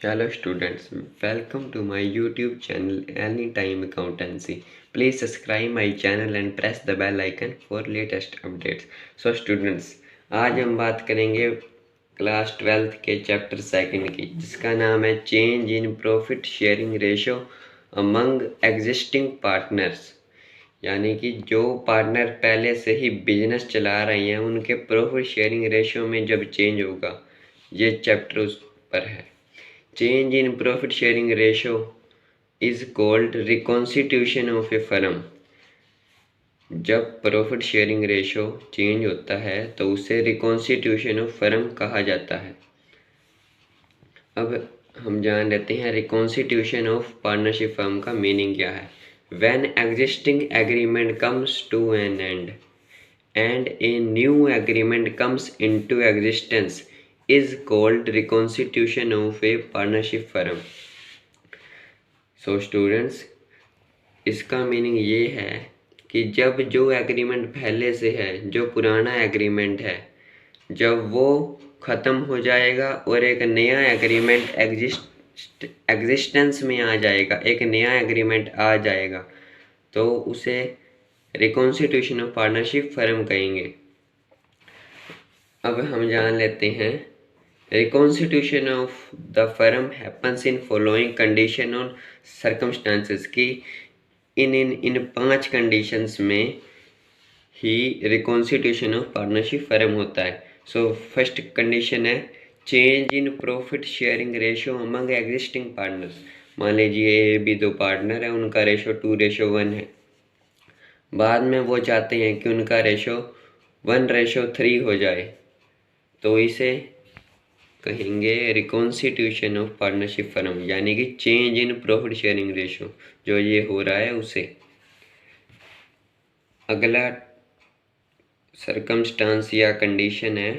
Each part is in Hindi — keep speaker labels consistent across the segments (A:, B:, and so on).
A: Hello students, welcome to my YouTube channel Anytime Accountancy. Please subscribe my channel and press the bell icon for latest updates. So students, आज हम बात करेंगे क्लास 12th के चैप्टर सेकंड की, जिसका नाम है change in profit sharing ratio among existing partners. यानी कि जो पार्टनर पहले से ही बिजनेस चला रहे हैं उनके प्रॉफिट शेयरिंग रेशो में जब चेंज होगा, ये चैप्टर उस पर है। Change in profit sharing ratio is called reconstitution of a firm। जब प्रॉफिट शेयरिंग रेशो चेंज होता है तो उसे रिकॉन्स्टिट्यूशन ऑफ फर्म कहा जाता है। अब हम जान लेते हैं रिकॉन्स्टिट्यूशन ऑफ पार्टनरशिप फर्म का मीनिंग क्या है। When existing agreement comes to an end and a new agreement comes into existence is called reconstitution of a partnership firm। So students, इसका मीनिंग ये है कि जब जो एग्रीमेंट पहले से है, जो पुराना एग्रीमेंट है, जब वो ख़त्म हो जाएगा और एक नया एग्रीमेंट एग्जिस्टेंस में आ जाएगा, एक नया एग्रीमेंट आ जाएगा, तो उसे रिकॉन्स्टिट्यूशन ऑफ पार्टनरशिप फर्म कहेंगे। अब हम जान लेते हैं reconstitution of the firm happens in following condition और सर्कमस्टांसेस की इन 5 कंडीशंस में ही रिकॉन्स्टिट्यूशन ऑफ पार्टनरशिप फर्म होता है। सो फर्स्ट कंडीशन है change in profit sharing ratio among existing partners. मान लीजिए ए बी दो पार्टनर है, उनका रेशो 2:1 है। बाद में वो चाहते हैं कि उनका रेशो 1:3 हो जाए, तो इसे कहेंगे रिकॉन्स्टिट्यूशन ऑफ पार्टनरशिप फर्म, यानी कि change in profit sharing ratio जो ये हो रहा है उसे। अगला सरकमस्टांस या कंडीशन है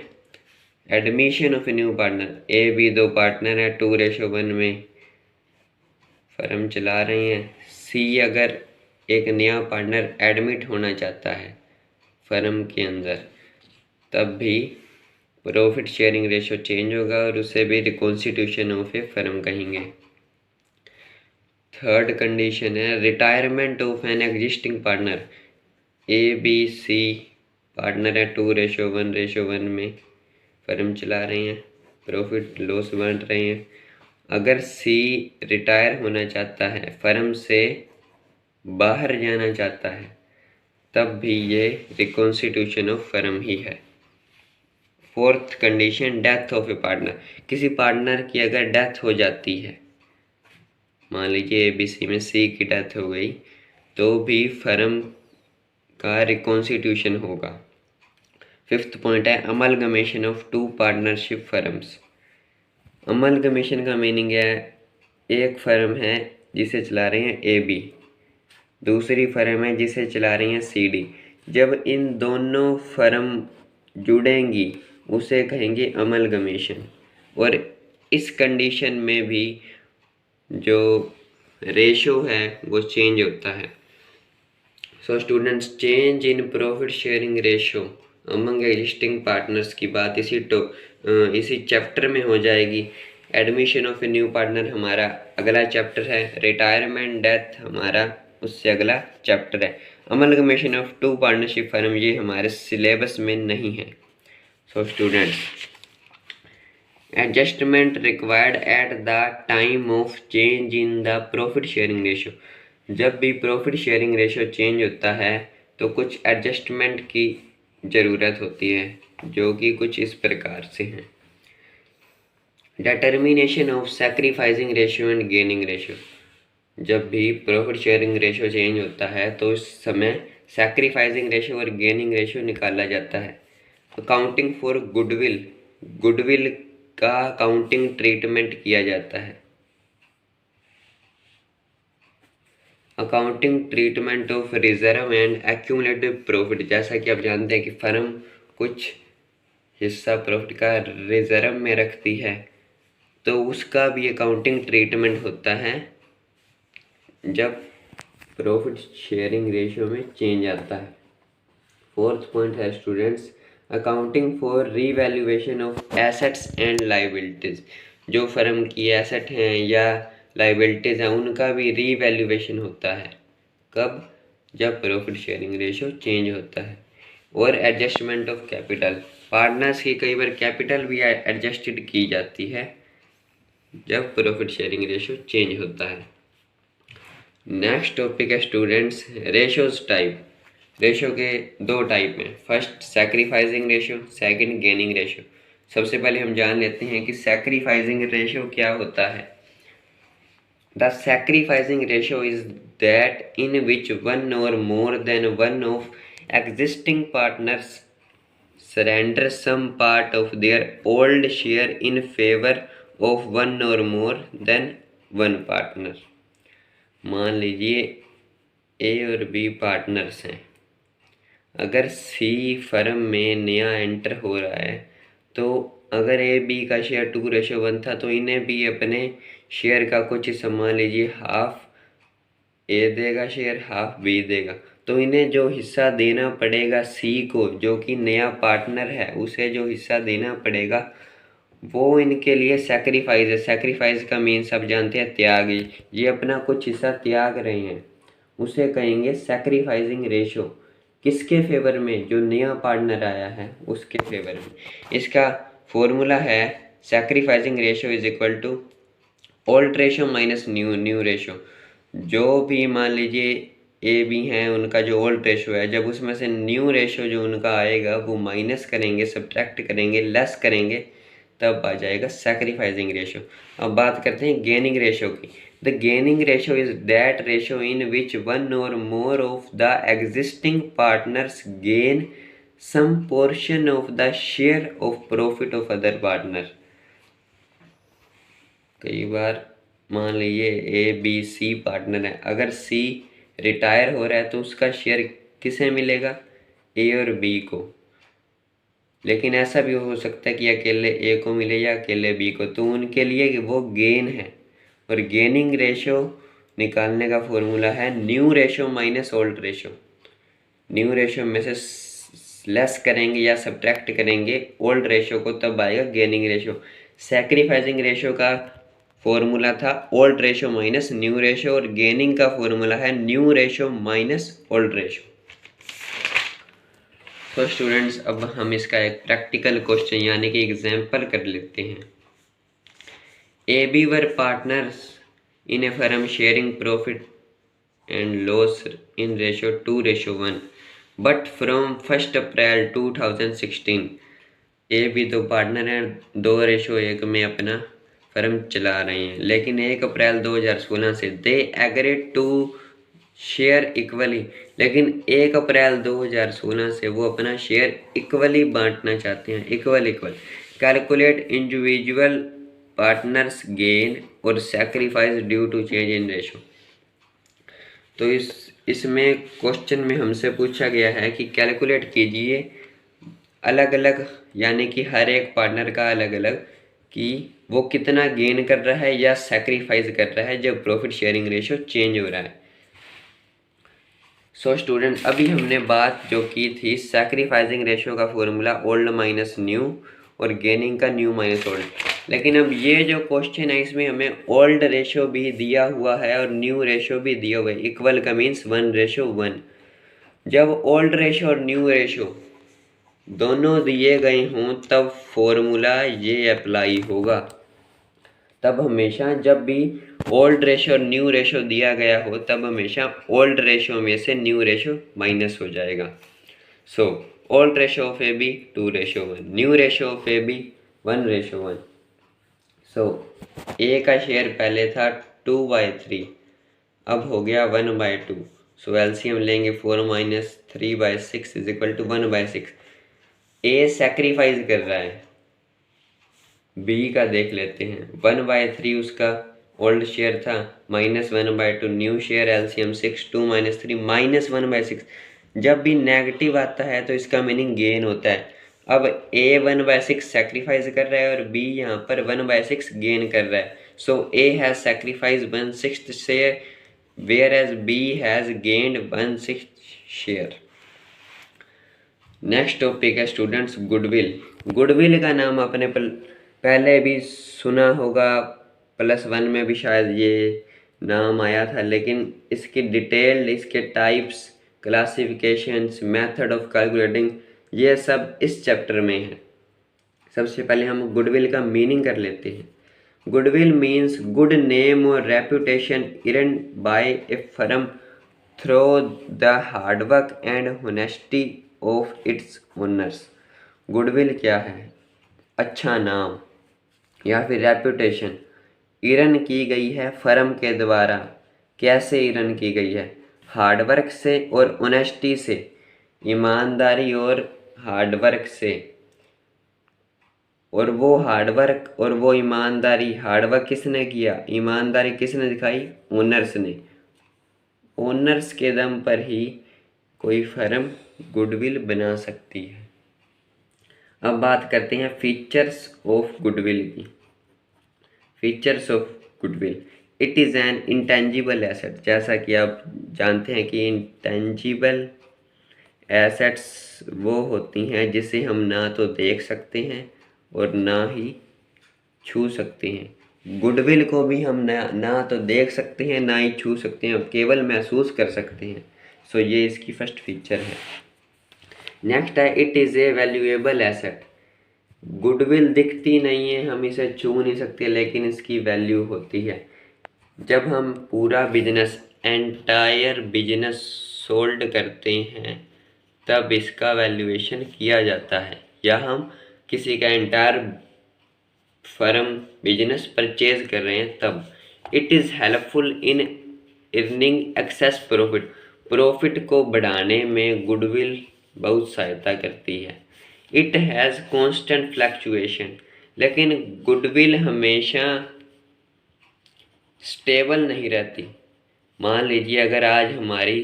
A: admission of a new partner. A B दो पार्टनर है, 2:1 में फर्म चला रहे हैं। सी अगर एक नया पार्टनर एडमिट होना चाहता है फर्म के अंदर, तब भी प्रॉफिट शेयरिंग रेशो चेंज होगा और उसे भी रिकॉन्स्टिट्यूशन ऑफ ए फर्म कहेंगे। थर्ड कंडीशन है retirement of an existing partner. A B C partner है, 2:1 में फर्म चला रहे हैं, प्रॉफिट लॉस बांट रहे हैं। अगर सी रिटायर होना चाहता है, फर्म से बाहर जाना चाहता है, तब भी ये रिकॉन्स्टिट्यूशन ऑफ फर्म ही है। Fourth condition death of A partner. किसी पार्टनर की अगर डेथ हो जाती है, मान लीजिए ए बी सी में सी की डेथ हो गई, तो भी फर्म का रिकॉन्स्टिट्यूशन होगा। फिफ्थ पॉइंट है amalgamation of two partnership firms. Amalgamation का मीनिंग है एक फर्म है जिसे चला रहे हैं ए बी, दूसरी फर्म है जिसे चला रही हैं सी डी। जब इन दोनों फर्म जुड़ेंगी उसे कहेंगे अमलगमेशन, और इस कंडीशन में भी जो रेशो है वो चेंज होता है। So students, change in profit sharing ratio among existing partners की बात इसी चैप्टर में हो जाएगी। Admission of a new partner हमारा अगला चैप्टर है। रिटायरमेंट डेथ हमारा उससे अगला चैप्टर है। Amalgamation of two partnership firm ये हमारे सिलेबस में नहीं है। So students, adjustment required at the time of change in the profit sharing ratio. जब भी प्रॉफिट शेयरिंग रेशो चेंज होता है तो कुछ एडजस्टमेंट की ज़रूरत होती है, जो कि कुछ इस प्रकार से हैं। Determination of sacrificing ratio and gaining ratio. जब भी प्रॉफिट शेयरिंग रेशो चेंज होता है तो उस समय सैक्रिफाइसिंग रेशो और गेनिंग रेशो निकाला जाता है। अकाउंटिंग फॉर गुडविल, गुडविल का अकाउंटिंग ट्रीटमेंट किया जाता है। Accounting treatment of reserve and accumulative profit. जैसा कि आप जानते हैं कि फर्म कुछ हिस्सा प्रॉफिट का रिजर्व में रखती है, तो उसका भी अकाउंटिंग ट्रीटमेंट होता है जब प्रॉफिट शेयरिंग रेशियो में चेंज आता है। फोर्थ पॉइंट है students accounting for revaluation of assets and liabilities. जो फर्म की एसेट हैं या लाइबिलिटीज़ हैं उनका भी रीवैल्यूएशन होता है। कब? जब प्रॉफिट शेयरिंग रेशियो चेंज होता है। और एडजस्टमेंट ऑफ कैपिटल, पार्टनर्स की कई बार कैपिटल भी एडजस्टेड की जाती है जब प्रॉफिट शेयरिंग रेशियो चेंज होता है। नेक्स्ट टॉपिक है स्टूडेंट्स रेशियोज टाइप। रेशियो के दो टाइप हैं, first sacrificing ratio, second gaining ratio. सबसे पहले हम जान लेते हैं कि सैक्रिफाइसिंग रेशियो क्या होता है। The sacrificing ratio is that in which one or more than one of existing partners surrender some part of their old share in favor of one or more than one partner। मान लीजिए ए और बी पार्टनर्स हैं। अगर सी फर्म में नया एंटर हो रहा है तो अगर ए बी का शेयर 2:1 था तो इन्हें भी अपने शेयर का कुछ हिस्सा, मान लीजिए हाफ ए देगा शेयर, हाफ बी देगा, तो इन्हें जो हिस्सा देना पड़ेगा सी को, जो कि नया पार्टनर है, उसे जो हिस्सा देना पड़ेगा वो इनके लिए सैक्रिफाइस है। सैक्रिफाइस का मीन्स आप जानते हैं त्याग। ये अपना कुछ हिस्सा त्याग रहे हैं, उसे कहेंगे सैक्रिफाइसिंग रेशो। किसके फेवर में? जो नया पार्टनर आया है उसके फेवर में। इसका फॉर्मूला है sacrificing ratio is equal to old ratio minus new ratio. जो भी मान लीजिए ए बी हैं उनका जो ओल्ड रेशो है, जब उसमें से न्यू रेशो जो उनका आएगा वो माइनस करेंगे, सब्ट्रैक्ट करेंगे, लेस करेंगे, तब आ जाएगा सैक्रिफाइसिंग रेशो। अब बात करते हैं गेनिंग रेशो की। The gaining ratio is that ratio in which one or more of the existing partners gain some portion of the share of profit of other partner. कई बार मान लीजिए ए बी सी पार्टनर है, अगर सी रिटायर हो रहा है तो उसका शेयर किसे मिलेगा? ए और बी को। लेकिन ऐसा भी हो सकता है कि अकेले ए को मिले या अकेले बी को, तो उनके लिए वो गेन है। और गेनिंग रेशो निकालने का फॉर्मूला है new ratio minus old ratio. New ratio में से लेस करेंगे या सब्ट्रैक्ट करेंगे ओल्ड रेशो को, तब आएगा गेनिंग रेशो। सैक्रिफाइसिंग रेशो का फॉर्मूला था old ratio minus new ratio, और गेनिंग का फॉर्मूला है new ratio minus old ratio. तो स्टूडेंट्स अब हम इसका एक प्रैक्टिकल क्वेश्चन यानी कि एग्जाम्पल कर लेते हैं। A B were partners in a firm sharing profit and loss in ratio 2:1, but from 1 April 2016 A B तो पार्टनर हैं, 2:1 में अपना फर्म चला रहे हैं, लेकिन 1 अप्रैल 2016 से they agreed to share equally, लेकिन 1 अप्रैल 2016 से वो अपना शेयर इक्वली बांटना चाहते हैं। Equal calculate individual partners gain और sacrifice due to change in ratio. तो इसमें क्वेश्चन में हमसे पूछा गया है कि कैलकुलेट कीजिए अलग अलग, यानी कि हर एक पार्टनर का अलग अलग, कि वो कितना गेन कर रहा है या सैक्रिफाइस कर रहा है जब प्रॉफिट शेयरिंग रेशियो चेंज हो रहा है। सो स्टूडेंट अभी हमने बात जो की थी सैक्रिफाइसिंग रेशियो का फॉर्मूला ओल्ड माइनस न्यू और गेनिंग का न्यू माइनस ओल्ड। लेकिन अब ये जो क्वेश्चन है इसमें हमें ओल्ड रेशियो भी दिया हुआ है और न्यू रेशियो भी दिया हुआ है। इक्वल का मीन्स 1:1। जब ओल्ड रेशियो और न्यू रेशियो दोनों दिए गए हों तब फॉर्मूला ये अप्लाई होगा। तब हमेशा जब भी ओल्ड रेशो और न्यू रेशो दिया गया हो तब हमेशा ओल्ड रेशो में से न्यू रेशो माइनस हो जाएगा। So old ratio of A B 2:1, new ratio of A B 1:1। So A का शेयर पहले था 2/3, अब हो गया 1/2। सो एलसीएम लेंगे 4 - 3/6 is equal to 1/6। A sacrifice कर रहा है, बी का देख लेते हैं। 1/3 उसका ओल्ड शेयर था, -1/2 न्यू शेयर, एलसीएम 6, 2 - 3 -1/6। जब भी नेगेटिव आता है तो इसका मीनिंग गेन होता है। अब ए 1/6 सैक्रिफाइस कर रहा है और बी यहाँ पर 1/6 गेन कर रहा है। So A has sacrifice 1/6 share whereas B has gained 1/6 share. Next topic है स्टूडेंट्स गुडविल। गुडविल का नाम अपने पर पहले भी सुना होगा, +1 में भी शायद ये नाम आया था, लेकिन इसकी डिटेल्ड, इसके types, classifications, method of calculating, ये सब इस चैप्टर में है। सबसे पहले हम गुडविल का मीनिंग कर लेते हैं। गुडविल मीन्स गुड नेम और reputation earned by a firm through the hard work and honesty of its owners। Goodwill क्या है? अच्छा नाम या फिर रेपुटेशन इरन की गई है फर्म के द्वारा। कैसे इरन की गई है? हार्डवर्क से और ऑनेस्टी से, ईमानदारी और हार्डवर्क से। और वो हार्डवर्क और वो ईमानदारी, हार्डवर्क किसने किया, ईमानदारी किसने दिखाई? ओनर्स ने। ओनर्स के दम पर ही कोई फर्म गुडविल बना सकती है। अब बात करते हैं फीचर्स ऑफ गुडविल की। Features of goodwill, it is an intangible asset. जैसा कि आप जानते हैं कि इंटेंजिबल एसेट्स वो होती हैं जिसे हम ना तो देख सकते हैं और ना ही छू सकते हैं। गुडविल को भी हम ना तो देख सकते हैं, ना ही छू सकते हैं, केवल महसूस कर सकते हैं। सो ये इसकी फर्स्ट फीचर है। नेक्स्ट है it is a valuable asset. Goodwill दिखती नहीं है, हम इसे छू नहीं सकते, लेकिन इसकी वैल्यू होती है। जब हम पूरा बिजनेस, एंटायर बिजनेस सोल्ड करते हैं, तब इसका वैल्यूएशन किया जाता है। या हम किसी का एंटायर फर्म बिजनेस परचेज कर रहे हैं, तब। It is helpful in earning access profit. Profit को बढ़ाने में गुडविल बहुत सहायता करती है। It has constant fluctuation. लेकिन गुडविल हमेशा स्टेबल नहीं रहती। मान लीजिए अगर आज हमारी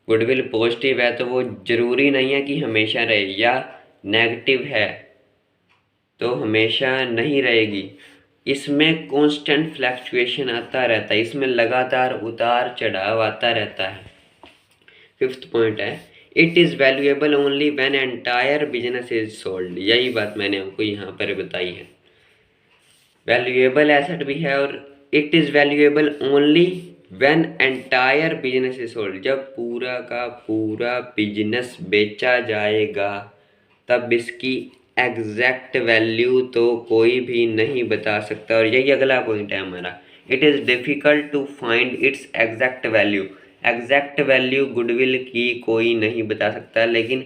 A: गुडविल पॉजिटिव है तो वो ज़रूरी नहीं है कि हमेशा रहे, या नेगेटिव है तो हमेशा नहीं रहेगी। इसमें कांस्टेंट फ्लक्चुएशन आता रहता है, इसमें लगातार उतार चढ़ाव आता रहता है। फिफ्थ पॉइंट है it is valuable only when entire business is sold. यही बात मैंने आपको यहाँ पर बताई है। वैल्यूएबल एसेट भी है और it is valuable only when entire business is sold. जब पूरा का पूरा बिजनेस बेचा जाएगा तब इसकी एग्जैक्ट वैल्यू तो कोई भी नहीं बता सकता। और यही अगला पॉइंट है हमारा, it is difficult to find its exact value. Exact value goodwill की कोई नहीं बता सकता, लेकिन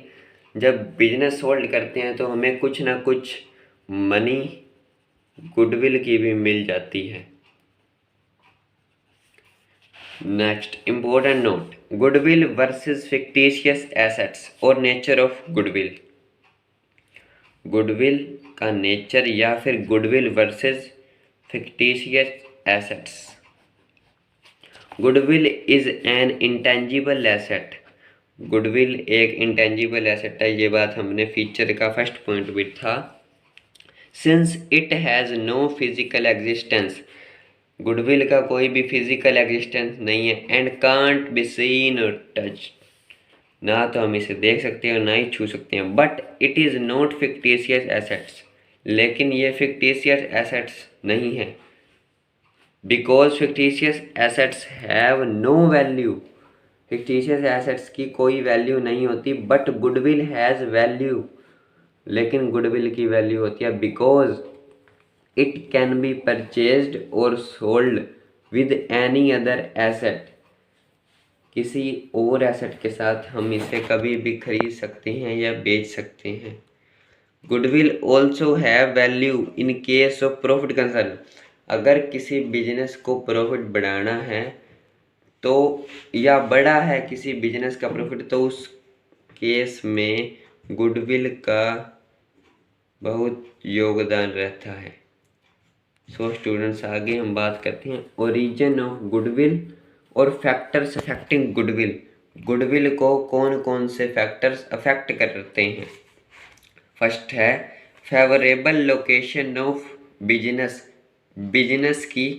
A: जब बिजनेस होल्ड करते हैं तो हमें कुछ ना कुछ मनी गुडविल की भी मिल जाती है। Next important note, goodwill versus fictitious assets और नेचर ऑफ गुडविल। गुडविल का नेचर या फिर goodwill versus fictitious assets. Goodwill is an intangible asset. Goodwill एक इंटेंजिबल एसेट है, ये बात हमने फीचर का फर्स्ट पॉइंट भी था। Since it has no physical existence, goodwill का कोई भी फिजिकल एग्जिस्टेंस नहीं है। एंड कांट बी सीन और टच, ना तो हम इसे देख सकते हैं और ना ही छू सकते हैं। But it is not fictitious assets, लेकिन ये फिक्टिशियस एसेट्स नहीं है। Because fictitious assets have no value. Fictitious assets की कोई वैल्यू नहीं होती, बट गुडविल हैज़ वैल्यू। लेकिन गुडविल की वैल्यू होती है because it can be purchased और sold with any other asset. किसी और एसेट के साथ हम इसे कभी भी खरीद सकते हैं या बेच सकते हैं। Goodwill also have value in case of profit concern. अगर किसी बिजनेस को प्रॉफिट बढ़ाना है तो, या बड़ा है किसी बिजनेस का प्रॉफिट, तो उस केस में गुडविल का बहुत योगदान रहता है। सो स्टूडेंट्स, आगे हम बात करते हैं ओरिजिन ऑफ गुडविल और फैक्टर्स अफेक्टिंग गुडविल। गुडविल को कौन कौन से फैक्टर्स अफेक्ट करते हैं? फर्स्ट है favourable location of business. Business की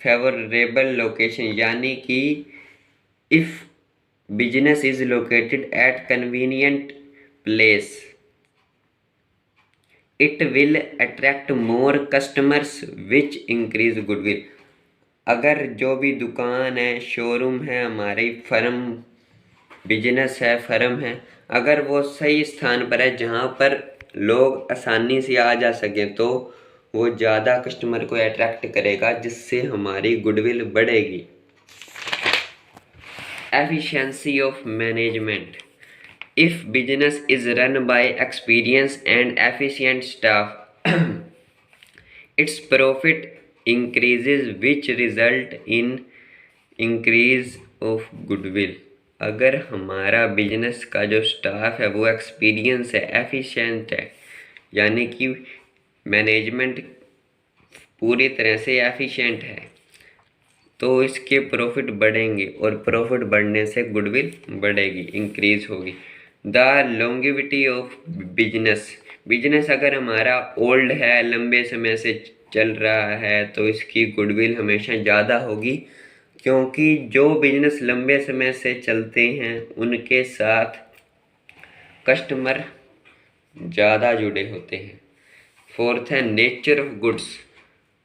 A: फेवरेबल लोकेशन, यानी कि if business is located at convenient place, it will attract more customers which increase goodwill. अगर जो भी दुकान है, शोरूम है, हमारी फर्म बिजनेस है, फर्म है, अगर वो सही स्थान पर है जहाँ पर लोग आसानी से आ जा सकें तो वो ज़्यादा कस्टमर को अट्रैक्ट करेगा, जिससे हमारी गुडविल बढ़ेगी। Efficiency of management. If business is run by experience and efficient staff, its profit increases which result in increase of goodwill. अगर हमारा बिजनेस का जो स्टाफ है वो एक्सपीरियंस है, एफिशिएंट है, यानी कि मैनेजमेंट पूरी तरह से एफिशिएंट है, तो इसके प्रॉफिट बढ़ेंगे और प्रॉफिट बढ़ने से गुडविल बढ़ेगी, इंक्रीज होगी। The longevity of business. Business अगर हमारा ओल्ड है, लंबे समय से चल रहा है, तो इसकी गुडविल हमेशा ज़्यादा होगी, क्योंकि जो बिजनेस लंबे समय से चलते हैं उनके साथ कस्टमर ज़्यादा जुड़े होते हैं। फोर्थ है नेचर ऑफ गुड्स।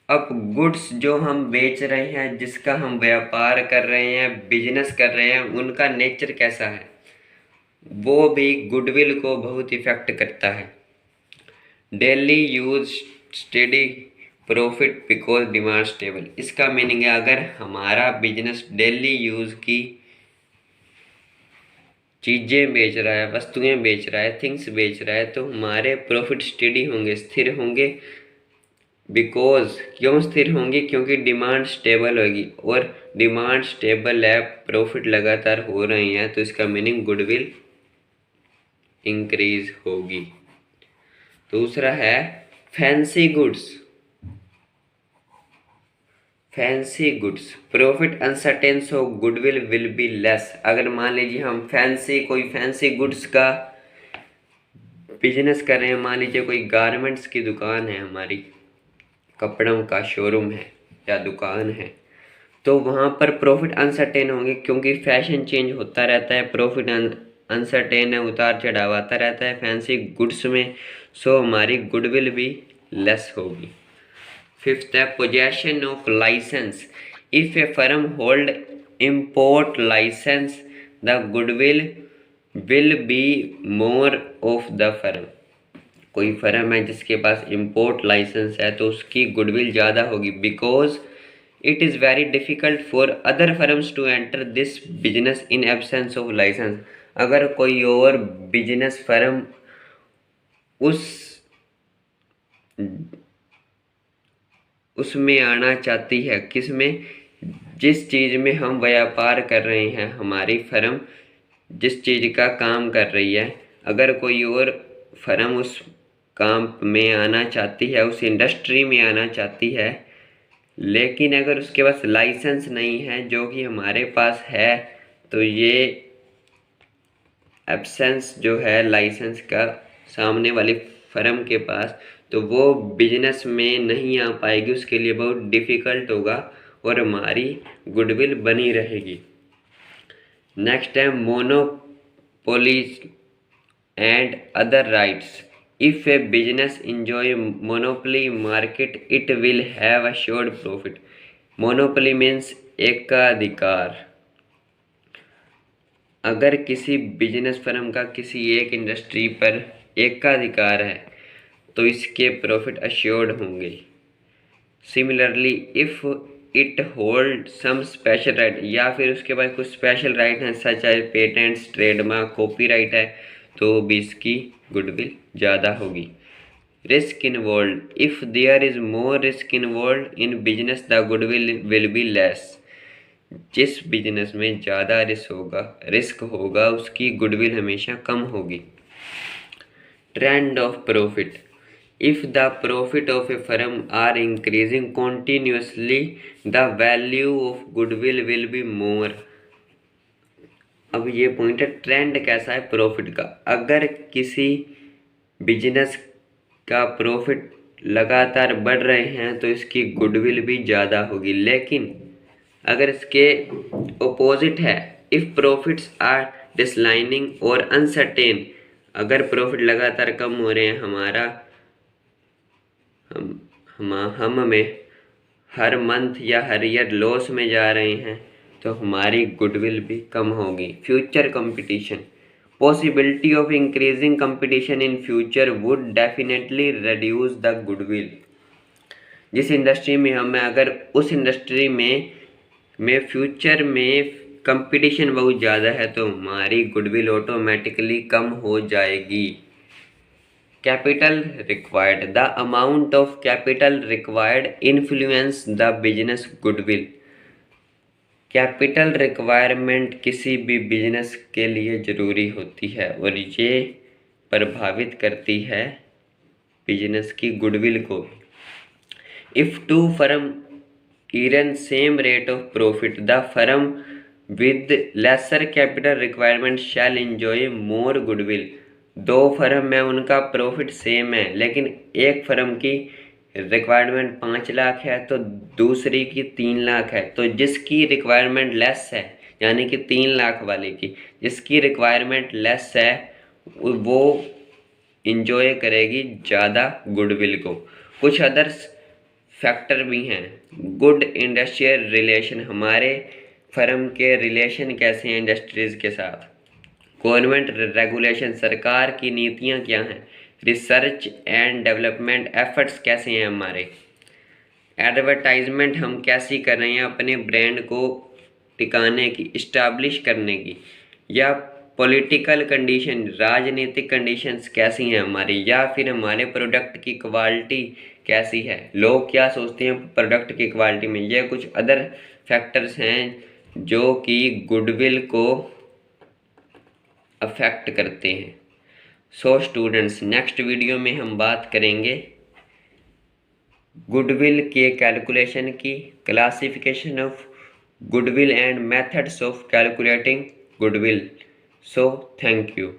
A: अब गुड्स जो हम बेच रहे हैं, जिसका हम व्यापार कर रहे हैं, बिजनेस कर रहे हैं, उनका नेचर कैसा है, वो भी गुडविल को बहुत इफेक्ट करता है। Daily use steady profit because demand stable. इसका मीनिंग है अगर हमारा बिजनेस डेली यूज की चीज़ें बेच रहा है, वस्तुएं बेच रहा है, थिंग्स बेच रहा है, तो हमारे प्रॉफिट स्टेडी होंगे, स्थिर होंगे। बिकॉज क्यों स्थिर होंगी, क्योंकि डिमांड स्टेबल होगी, और डिमांड स्टेबल है, प्रॉफिट लगातार हो रही हैं, तो इसका मीनिंग गुडविल इंक्रीज होगी। दूसरा है fancy goods. Fancy goods profit uncertain so goodwill will be less. अगर मान लीजिए हम कोई फैंसी गुड्स का बिजनेस कर रहे हैं, मान लीजिए कोई गारमेंट्स की दुकान है, हमारी कपड़ों का शोरूम है या दुकान है, तो वहाँ पर प्रॉफिट अनसर्टेन होंगे, क्योंकि फैशन चेंज होता रहता है, प्रॉफिट अनसर्टेन है, उतार चढ़ाव आता रहता है फैंसी गुड्स में, सो हमारी गुडविल भी लेस होगी। फिफ्थ है possession of licence. If a firm hold import licence the goodwill will be more of the firm. कोई फर्म है जिसके पास इम्पोर्ट लाइसेंस है, तो उसकी गुडविल ज़्यादा होगी, because it is very difficult for other firms to enter this business in absence of licence. अगर कोई और बिजनेस फर्म उसमें आना चाहती है, किस में, जिस चीज़ में हम व्यापार कर रहे हैं, हमारी फर्म जिस चीज़ का काम कर रही है, अगर कोई और फर्म उस काम में आना चाहती है, उस इंडस्ट्री में आना चाहती है, लेकिन अगर उसके पास लाइसेंस नहीं है जो कि हमारे पास है, तो ये एब्सेंस जो है लाइसेंस का सामने वाली फर्म के पास, तो वो बिजनेस में नहीं आ पाएगी, उसके लिए बहुत डिफ़िकल्ट होगा और हमारी गुडविल बनी रहेगी। नेक्स्ट है monopolies and other rights. If A business enjoy monopoly market it will have assured profit. Monopoly means एकाधिकार। अगर किसी बिजनेस फर्म का किसी एक इंडस्ट्री पर एकाधिकार है, तो इसके प्रॉफिट अश्योर्ड होंगे। Similarly if it hold some special right, या फिर उसके पास कुछ स्पेशल राइट हैं, such as patents, trademark, copyright है, तो भी इसकी गुडविल ज़्यादा होगी। Risk involve. If there is more risk involve in business the goodwill will be less. जिस बिजनेस में ज़्यादा रिस्क होगा उसकी गुडविल हमेशा कम होगी। Trend of profit. If the profit of a firm are increasing continuously the value of goodwill will be मोर। अब ये पॉइंट है, ट्रेंड कैसा है प्रॉफिट का। अगर किसी बिजनेस का प्रॉफिट लगातार बढ़ रहे हैं तो इसकी गुडविल भी ज़्यादा होगी, लेकिन अगर इसके ओपोजिट है, इफ़ प्रॉफिट्स आर डिक्लाइनिंग और अनसर्टेन, अगर प्रॉफिट लगातार कम हो रहे हैं, हमारा हम में हर मंथ या हर ईयर लॉस में जा रहे हैं तो हमारी गुडविल भी कम होगी। Future competition, possibility of increasing competition in future would definitely reduce the goodwill. जिस इंडस्ट्री में हम अगर उस इंडस्ट्री में फ्यूचर में कंपटीशन बहुत ज़्यादा है तो हमारी गुडविल ऑटोमेटिकली कम हो जाएगी। Capital required, the amount of capital required influence the business goodwill. Capital requirement किसी भी बिजनेस के लिए ज़रूरी होती है और ये प्रभावित करती है बिजनेस की गुडविल को। If two firm earn same rate of profit, the firm with lesser capital requirement shall enjoy more goodwill। दो फर्म में उनका प्रॉफिट सेम है लेकिन एक फर्म की रिक्वायरमेंट 5 लाख है तो दूसरी की 3 लाख है, तो जिसकी रिक्वायरमेंट लेस है यानी कि 3 लाख वाले की जिसकी रिक्वायरमेंट लेस है वो इंजॉय करेगी ज़्यादा गुडविल को। कुछ अदर्स फैक्टर भी हैं। गुड इंडस्ट्रियल रिलेशन, हमारे फर्म के रिलेशन कैसे हैं इंडस्ट्रीज़ के साथ। गवर्नमेंट रेगुलेशन, सरकार की नीतियां क्या हैं। रिसर्च एंड डेवलपमेंट एफर्ट्स कैसे हैं हमारे। एडवर्टाइजमेंट हम कैसी कर रहे हैं अपने ब्रांड को टिकाने की, इस्टेब्लिश करने की। या पॉलिटिकल कंडीशन, राजनीतिक कंडीशंस कैसी हैं हमारी, या फिर हमारे प्रोडक्ट की क्वालिटी कैसी है, लोग क्या सोचते हैं प्रोडक्ट की क्वालिटी में। ये कुछ अदर फैक्टर्स हैं जो कि गुडविल को अफेक्ट करते हैं। सो स्टूडेंट्स, नेक्स्ट वीडियो में हम बात करेंगे गुडविल के कैलकुलेशन की, classification of goodwill and methods of calculating goodwill. So thank you.